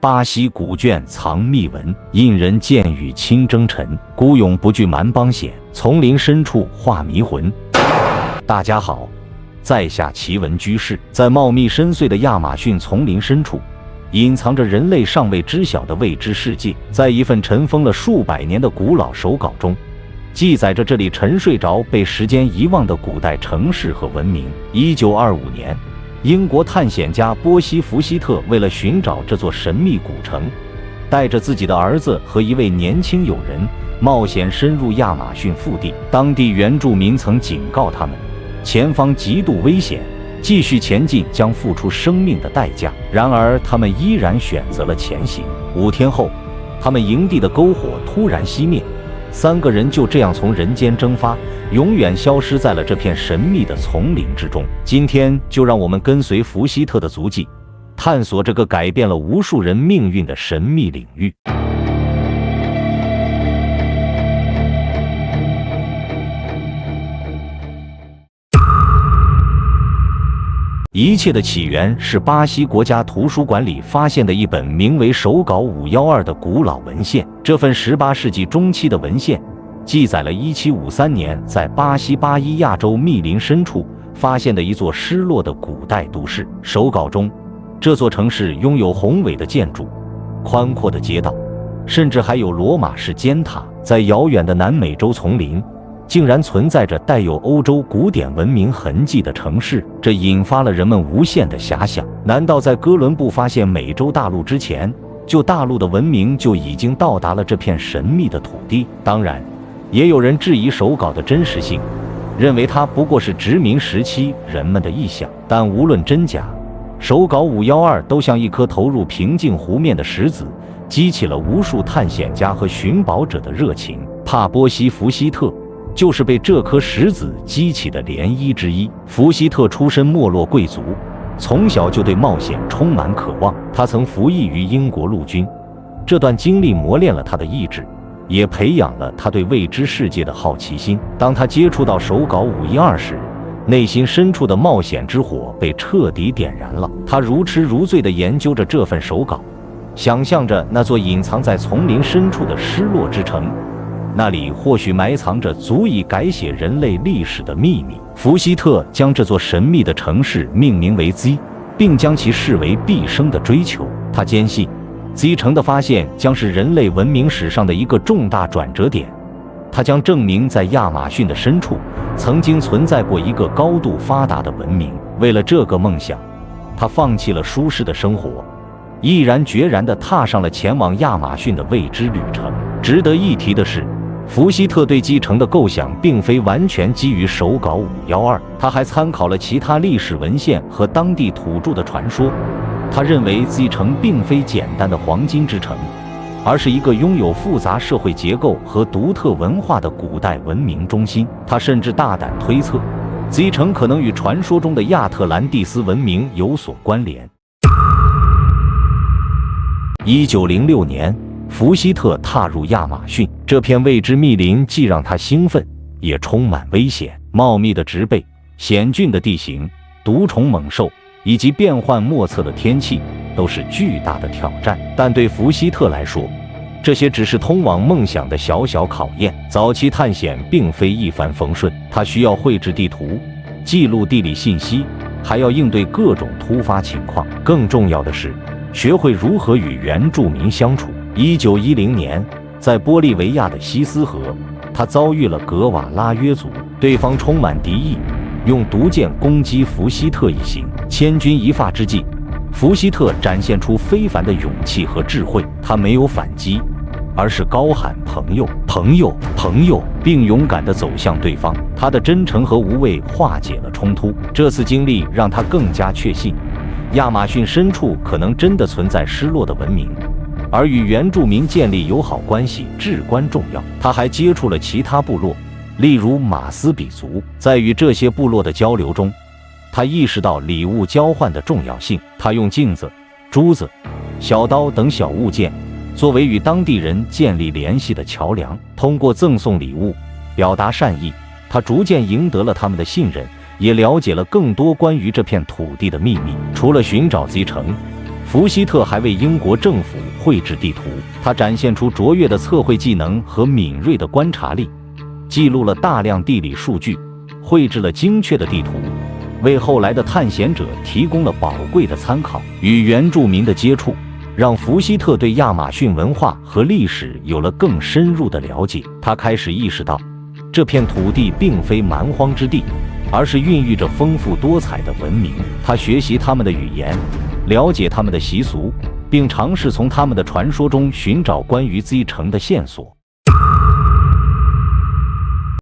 巴西古卷藏秘闻，印人见与亲征尘，孤勇不惧蛮邦险，丛林深处化迷魂。大家好，在下奇闻居士。在茂密深邃的亚马逊丛林深处，隐藏着人类尚未知晓的未知世界。在一份尘封了数百年的古老手稿中，记载着这里沉睡着被时间遗忘的古代城市和文明。1925年，英国探险家波西·福希特为了寻找这座神秘古城，带着自己的儿子和一位年轻友人冒险深入亚马逊腹地。当地原住民曾警告他们，前方极度危险，继续前进将付出生命的代价。然而他们依然选择了前行。5天后，他们营地的篝火突然熄灭，3个人就这样从人间蒸发，永远消失在了这片神秘的丛林之中。今天就让我们跟随福希特的足迹，探索这个改变了无数人命运的神秘领域。一切的起源是巴西国家图书馆里发现的一本名为《手稿512》的古老文献。这份18世纪中期的文献记载了1753年在巴西巴伊亚州密林深处发现的一座失落的古代都市。手稿中，这座城市拥有宏伟的建筑、宽阔的街道，甚至还有罗马式尖塔。在遥远的南美洲丛林，竟然存在着带有欧洲古典文明痕迹的城市，这引发了人们无限的遐想。难道在哥伦布发现美洲大陆之前，旧大陆的文明就已经到达了这片神秘的土地？当然，也有人质疑手稿的真实性，认为它不过是殖民时期人们的臆想。但无论真假，手稿512都像一颗投入平静湖面的石子，激起了无数探险家和寻宝者的热情。帕波西·福希特就是被这颗石子激起的涟漪之一。福希特出身没落贵族，从小就对冒险充满渴望。他曾服役于英国陆军，这段经历磨练了他的意志，也培养了他对未知世界的好奇心。当他接触到手稿512时，内心深处的冒险之火被彻底点燃了。他如痴如醉地研究着这份手稿，想象着那座隐藏在丛林深处的失落之城，那里或许埋藏着足以改写人类历史的秘密。福希特将这座神秘的城市命名为 Z， 并将其视为毕生的追求。他坚信 Z 城的发现将是人类文明史上的一个重大转折点，它将证明在亚马逊的深处曾经存在过一个高度发达的文明。为了这个梦想，他放弃了舒适的生活，毅然决然地踏上了前往亚马逊的未知旅程。值得一提的是，福希特对基城的构想并非完全基于手稿512，他还参考了其他历史文献和当地土著的传说。他认为基城并非简单的黄金之城，而是一个拥有复杂社会结构和独特文化的古代文明中心。他甚至大胆推测，基城可能与传说中的亚特兰蒂斯文明有所关联。1906年，福希特踏入亚马逊，这片未知密林既让他兴奋，也充满危险。茂密的植被、险峻的地形、毒虫猛兽以及变幻莫测的天气都是巨大的挑战。但对福希特来说，这些只是通往梦想的小小考验。早期探险并非一帆风顺，他需要绘制地图，记录地理信息，还要应对各种突发情况。更重要的是，学会如何与原住民相处。1910年，在玻利维亚的西斯河，他遭遇了格瓦拉约族，对方充满敌意，用毒箭攻击福希特一行。千钧一发之际，福希特展现出非凡的勇气和智慧。他没有反击，而是高喊“朋友，朋友，朋友”，并勇敢地走向对方。他的真诚和无畏化解了冲突。这次经历让他更加确信，亚马逊深处可能真的存在失落的文明，而与原住民建立友好关系至关重要。他还接触了其他部落，例如马斯比族。在与这些部落的交流中，他意识到礼物交换的重要性。他用镜子、珠子、小刀等小物件作为与当地人建立联系的桥梁，通过赠送礼物表达善意。他逐渐赢得了他们的信任，也了解了更多关于这片土地的秘密。除了寻找Z城，福希特还为英国政府绘制地图，他展现出卓越的测绘技能和敏锐的观察力，记录了大量地理数据，绘制了精确的地图，为后来的探险者提供了宝贵的参考。与原住民的接触，让福希特对亚马逊文化和历史有了更深入的了解。他开始意识到，这片土地并非蛮荒之地，而是孕育着丰富多彩的文明。他学习他们的语言，了解他们的习俗，并尝试从他们的传说中寻找关于 Z 城的线索。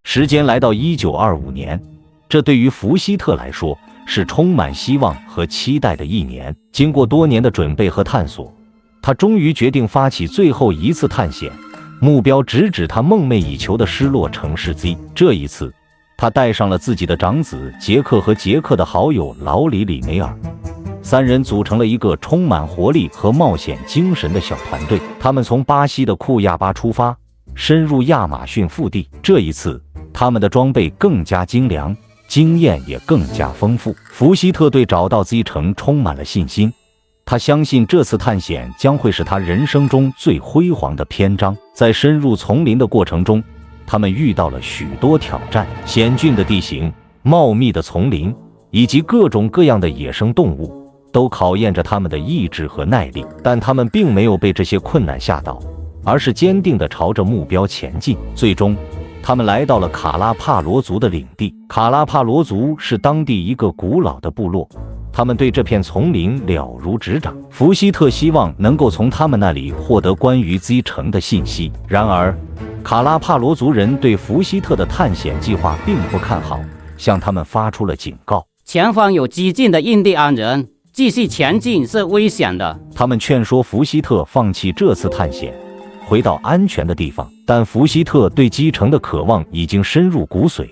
时间来到1925年，这对于福希特来说是充满希望和期待的一年。经过多年的准备和探索，他终于决定发起最后一次探险，目标直指他梦寐以求的失落城市 Z。这一次，他带上了自己的长子杰克和杰克的好友劳里·里梅尔，三人组成了一个充满活力和冒险精神的小团队。他们从巴西的库亚巴出发，深入亚马逊腹地。这一次，他们的装备更加精良，经验也更加丰富。福希特对找到 Z 城充满了信心，他相信这次探险将会是他人生中最辉煌的篇章。在深入丛林的过程中，他们遇到了许多挑战，险峻的地形、茂密的丛林以及各种各样的野生动物，都考验着他们的意志和耐力。但他们并没有被这些困难吓倒，而是坚定地朝着目标前进。最终，他们来到了卡拉帕罗族的领地。卡拉帕罗族是当地一个古老的部落，他们对这片丛林了如指掌。福希特希望能够从他们那里获得关于 Z 城的信息。然而，卡拉帕罗族人对福希特的探险计划并不看好，向他们发出了警告：前方有激进的印第安人，继续前进是危险的。他们劝说福希特放弃这次探险，回到安全的地方。但福希特对击城的渴望已经深入骨髓，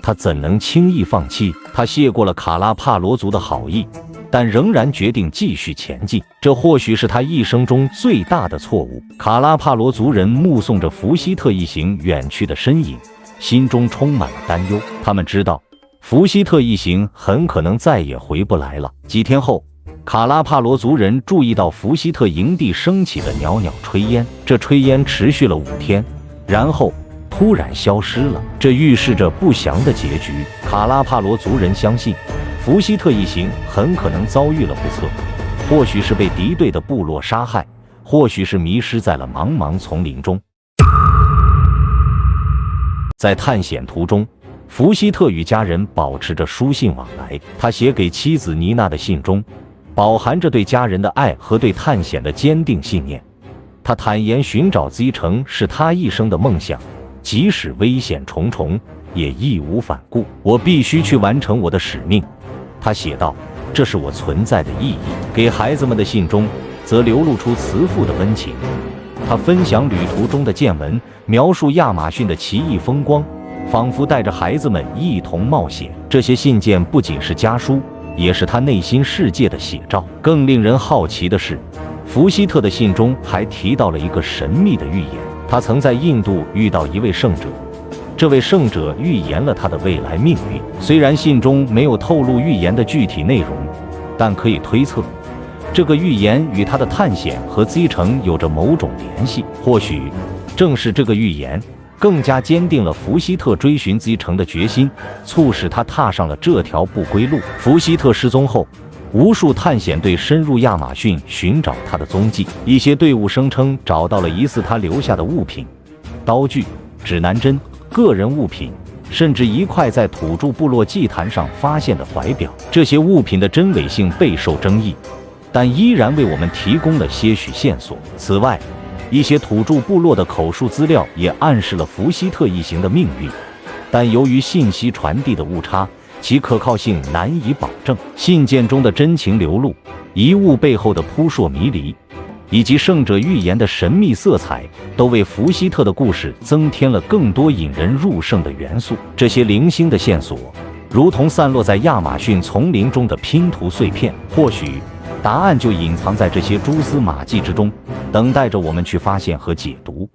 他怎能轻易放弃？他谢过了卡拉帕罗族的好意，但仍然决定继续前进。这或许是他一生中最大的错误。卡拉帕罗族人目送着福希特一行远去的身影，心中充满了担忧。他们知道，福希特一行很可能再也回不来了。几天后，卡拉帕罗族人注意到福希特营地升起的袅袅炊烟，这炊烟持续了5天，然后突然消失了，这预示着不祥的结局。卡拉帕罗族人相信，福希特一行很可能遭遇了不测，或许是被敌对的部落杀害，或许是迷失在了茫茫丛林中。在探险途中，福希特与家人保持着书信往来。他写给妻子妮娜的信中，饱含着对家人的爱和对探险的坚定信念。他坦言，寻找 Z 城是他一生的梦想，即使危险重重，也义无反顾。我必须去完成我的使命，他写道，这是我存在的意义。给孩子们的信中，则流露出慈父的温情。他分享旅途中的见闻，描述亚马逊的奇异风光，仿佛带着孩子们一同冒险。这些信件不仅是家书，也是他内心世界的写照。更令人好奇的是，福希特的信中还提到了一个神秘的预言。他曾在印度遇到一位圣者，这位圣者预言了他的未来命运。虽然信中没有透露预言的具体内容，但可以推测，这个预言与他的探险和 Z 城有着某种联系。或许正是这个预言更加坚定了福希特追寻 Z 城的决心，促使他踏上了这条不归路。福希特失踪后，无数探险队深入亚马逊寻找他的踪迹。一些队伍声称找到了疑似他留下的物品，刀具、指南针、个人物品，甚至一块在土著部落祭坛上发现的怀表。这些物品的真伪性备受争议，但依然为我们提供了些许线索。此外，一些土著部落的口述资料也暗示了福希特一行的命运，但由于信息传递的误差，其可靠性难以保证。信件中的真情流露、遗物背后的扑朔迷离，以及圣者预言的神秘色彩，都为福希特的故事增添了更多引人入胜的元素。这些零星的线索，如同散落在亚马逊丛林中的拼图碎片，或许答案就隐藏在这些蛛丝马迹之中，等待着我们去发现和解读。